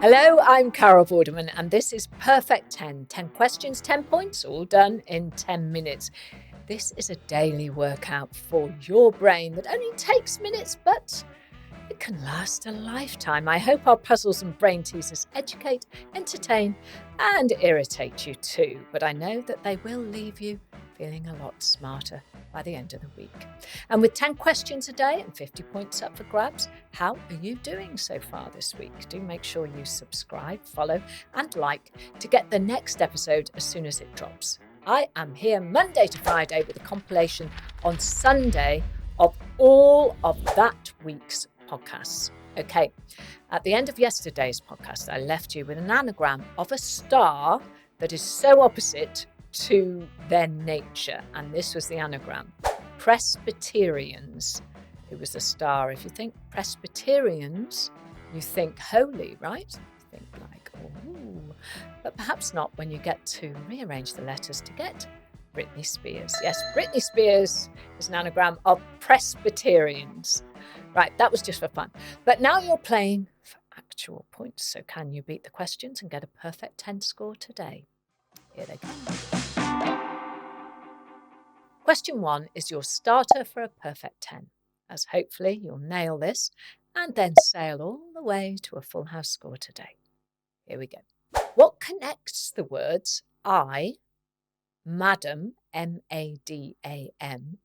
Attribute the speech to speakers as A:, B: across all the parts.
A: Hello, I'm Carol Vorderman, and this is Perfect 10. 10 questions, 10 points, all done in 10 minutes. This is a daily workout for your brain that only takes minutes, but it can last a lifetime. I hope our puzzles and brain teasers educate, entertain, and irritate you too. But I know that they will leave you feeling a lot smarter by the end of the week. And with 10 questions a day and 50 points up for grabs, how are you doing so far this week? Do make sure you subscribe, follow, and like to get the next episode as soon as it drops. I am here Monday to Friday with a compilation on Sunday of all of that week's podcasts. Okay, at the end of yesterday's podcast, I left you with an anagram of a star that is so opposite to their nature, and this was the anagram. Presbyterians. It was a star. If you think Presbyterians, you think holy, right? You think like, oh, but perhaps not when you get to rearrange the letters to get Britney Spears. Yes, Britney Spears is an anagram of Presbyterians. Right, that was just for fun. But now you're playing for actual points. So can you beat the questions and get a perfect 10 score today? Here they come. Question 1 is your starter for a perfect 10, as hopefully you'll nail this and then sail all the way to a full house score today. Here we go. What connects the words I, Madam, M-A-D-A-M,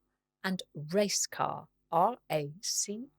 A: and racecar, R-A-C-E-C-A-R?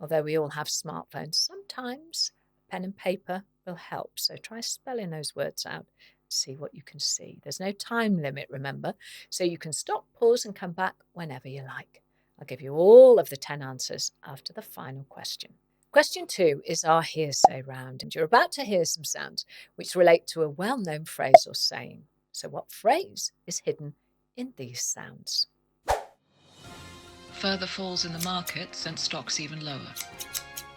A: Although we all have smartphones, sometimes pen and paper will help. So try spelling those words out. See what you can see. There's no time limit, remember, so you can stop, pause, and come back whenever you like. I'll give you all of the 10 answers after the final question. Question 2 is our hearsay round, and you're about to hear some sounds which relate to a well-known phrase or saying. So what phrase is hidden in these sounds?
B: Further falls in the market sent stocks even lower.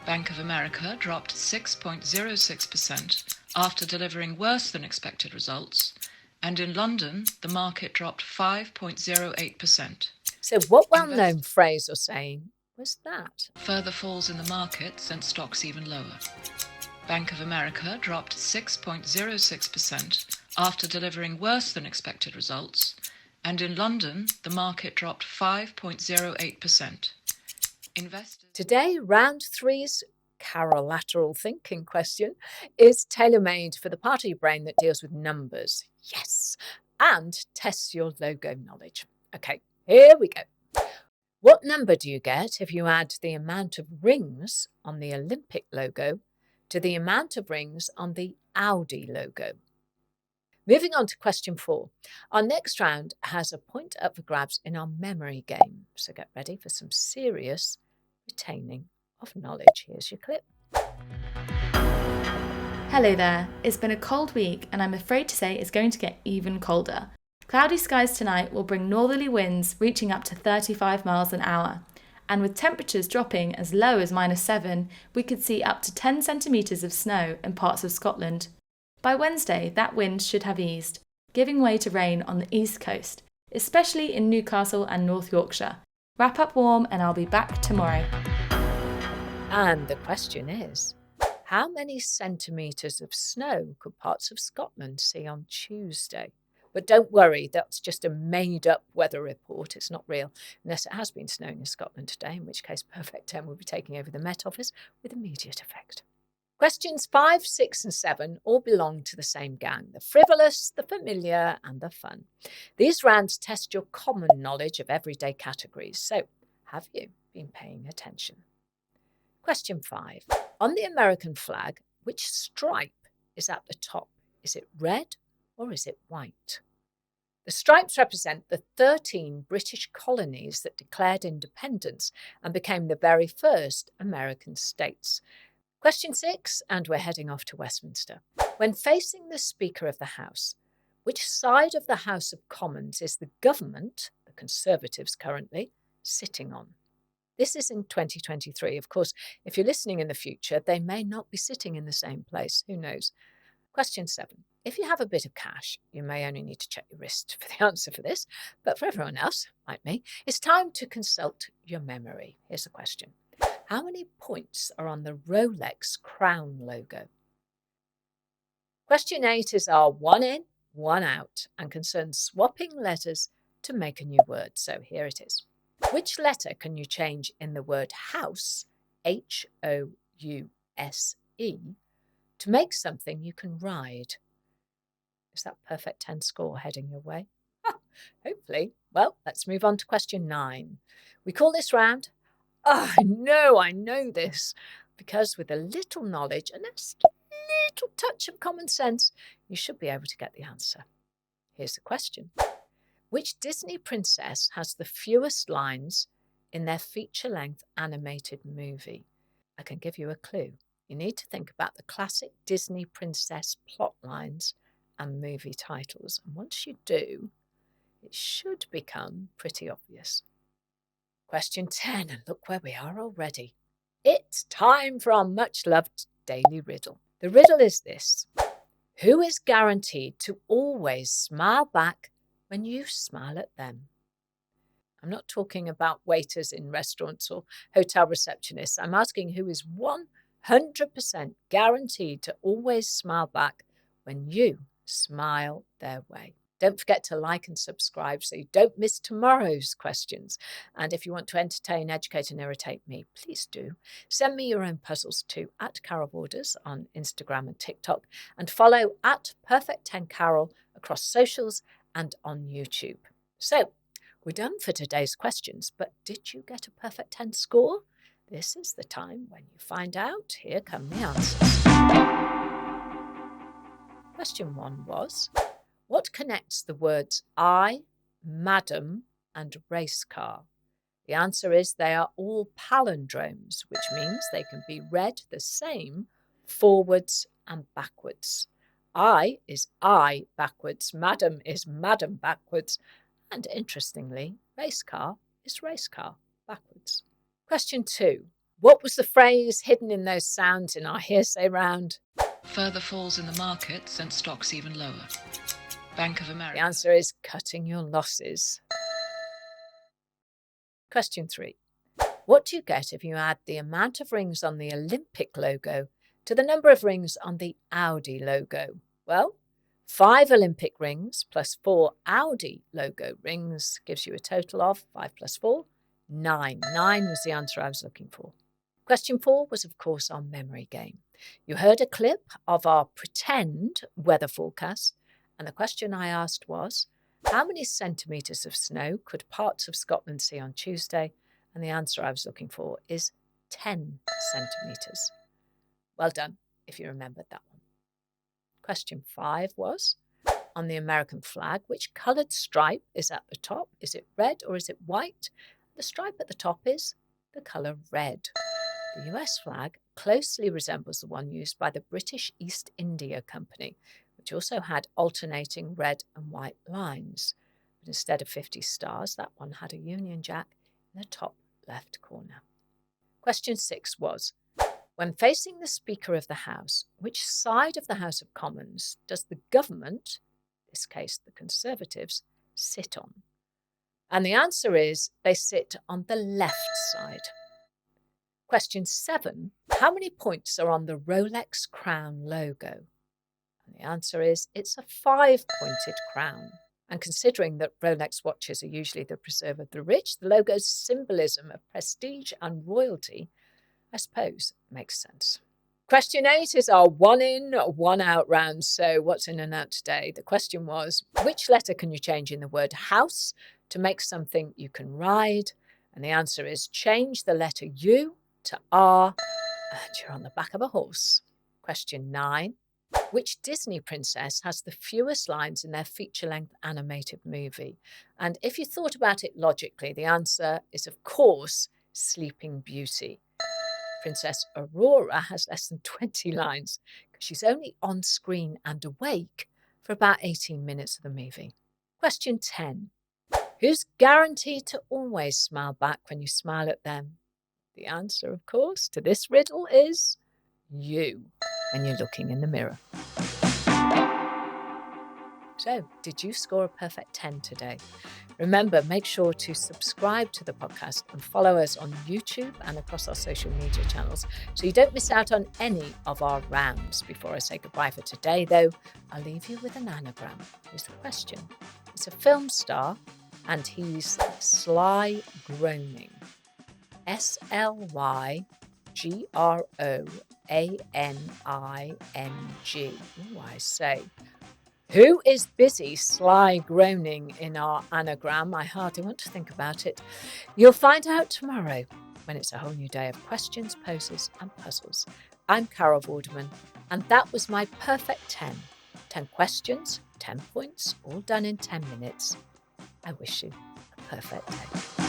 B: Bank of America dropped 6.06% after delivering worse than expected results, and in London, the market dropped 5.08%.
A: So what well-known phrase or saying was that?
B: Further falls in the market sent stocks even lower. Bank of America dropped 6.06% after delivering worse than expected results, and in London, the market dropped 5.08%.
A: Today, round 3's carolateral thinking question is tailor-made for the part of your brain that deals with numbers. Yes, and tests your logo knowledge. Okay, here we go. What number do you get if you add the amount of rings on the Olympic logo to the amount of rings on the Audi logo? Moving on to question 4. Our next round has a point up for grabs in our memory game. So get ready for some serious retaining of knowledge. Here's your clip.
C: Hello there. It's been a cold week and I'm afraid to say it's going to get even colder. Cloudy skies tonight will bring northerly winds reaching up to 35 miles an hour. And with temperatures dropping as low as -7, we could see up to 10 centimetres of snow in parts of Scotland. By Wednesday, that wind should have eased, giving way to rain on the east coast, especially in Newcastle and North Yorkshire. Wrap up warm and I'll be back tomorrow.
A: And the question is, how many centimetres of snow could parts of Scotland see on Tuesday? But don't worry, that's just a made-up weather report. It's not real, unless it has been snowing in Scotland today, in which case Perfect 10 will be taking over the Met Office with immediate effect. Questions 5, 6 and 7 all belong to the same gang, the frivolous, the familiar and the fun. These rounds test your common knowledge of everyday categories. So, have you been paying attention? Question 5. On the American flag, which stripe is at the top? Is it red or is it white? The stripes represent the 13 British colonies that declared independence and became the very first American states. Question 6, and we're heading off to Westminster. When facing the Speaker of the House, which side of the House of Commons is the government, the Conservatives currently, sitting on? This is in 2023. Of course, if you're listening in the future, they may not be sitting in the same place. Who knows? Question 7. If you have a bit of cash, you may only need to check your wrist for the answer for this, but for everyone else, like me, it's time to consult your memory. Here's the question. How many points are on the Rolex crown logo? Question 8 is our one in, one out and concerns swapping letters to make a new word. So here it is. Which letter can you change in the word house, House, to make something you can ride? Is that perfect 10 score heading your way? Hopefully. Well, let's move on to question 9. We call this round, oh, I know this, because with a little knowledge and a little touch of common sense, you should be able to get the answer. Here's the question. Which Disney princess has the fewest lines in their feature-length animated movie? I can give you a clue. You need to think about the classic Disney princess plot lines and movie titles. And once you do, it should become pretty obvious. Question 10, and look where we are already. It's time for our much-loved daily riddle. The riddle is this. Who is guaranteed to always smile back when you smile at them? I'm not talking about waiters in restaurants or hotel receptionists. I'm asking who is 100% guaranteed to always smile back when you smile their way. Don't forget to like and subscribe so you don't miss tomorrow's questions. And if you want to entertain, educate and irritate me, please do. Send me your own puzzles to @Carol Borders on Instagram and TikTok, and follow @Perfect10Carol across socials and on YouTube. So, we're done for today's questions, but did you get a perfect 10 score? This is the time when you find out. Here come the answers. Question 1 was, what connects the words I, madam, and race car? The answer is they are all palindromes, which means they can be read the same forwards and backwards. I is I backwards, madam is madam backwards, and interestingly, race car is race car backwards. Question 2. What was the phrase hidden in those sounds in our hearsay round?
B: Further falls in the market sent stocks even lower. Bank of America.
A: The answer is cutting your losses. Question 3. What do you get if you add the amount of rings on the Olympic logo to the number of rings on the Audi logo? Well, 5 Olympic rings plus 4 Audi logo rings gives you a total of 5 plus 4, 9. 9 was the answer I was looking for. Question 4 was, of course, our memory game. You heard a clip of our pretend weather forecast, and the question I asked was, how many centimetres of snow could parts of Scotland see on Tuesday? And the answer I was looking for is 10 centimetres. Well done, if you remembered that one. Question 5 was, on the American flag, which coloured stripe is at the top? Is it red or is it white? The stripe at the top is the colour red. The US flag closely resembles the one used by the British East India Company, which also had alternating red and white lines. But instead of 50 stars, that one had a Union Jack in the top left corner. Question 6 was, when facing the Speaker of the House, which side of the House of Commons does the government, in this case the Conservatives, sit on? And the answer is they sit on the left side. Question 7, how many points are on the Rolex crown logo? And the answer is it's a 5-pointed crown. And considering that Rolex watches are usually the preserve of the rich, the logo's symbolism of prestige and royalty, I suppose, makes sense. Question 8 is our one in, one out round. So what's in and out today? The question was, which letter can you change in the word house to make something you can ride? And the answer is change the letter U to R, and you're on the back of a horse. Question 9. Which Disney princess has the fewest lines in their feature-length animated movie? And if you thought about it logically, the answer is, of course, Sleeping Beauty. Princess Aurora has less than 20 lines because she's only on screen and awake for about 18 minutes of the movie. Question 10. Who's guaranteed to always smile back when you smile at them? The answer, of course, to this riddle is you when you're looking in the mirror. So, did you score a perfect 10 today? Remember, make sure to subscribe to the podcast and follow us on YouTube and across our social media channels so you don't miss out on any of our rounds. Before I say goodbye for today, though, I'll leave you with an anagram. Here's the question. It's a film star and he's Sly Groaning. SLYGROANING. Oh, I say. Who is busy sly groaning in our anagram? I hardly want to think about it. You'll find out tomorrow when it's a whole new day of questions, poses and puzzles. I'm Carol Vorderman, and that was my perfect 10. 10 questions, 10 points, all done in 10 minutes. I wish you a perfect day.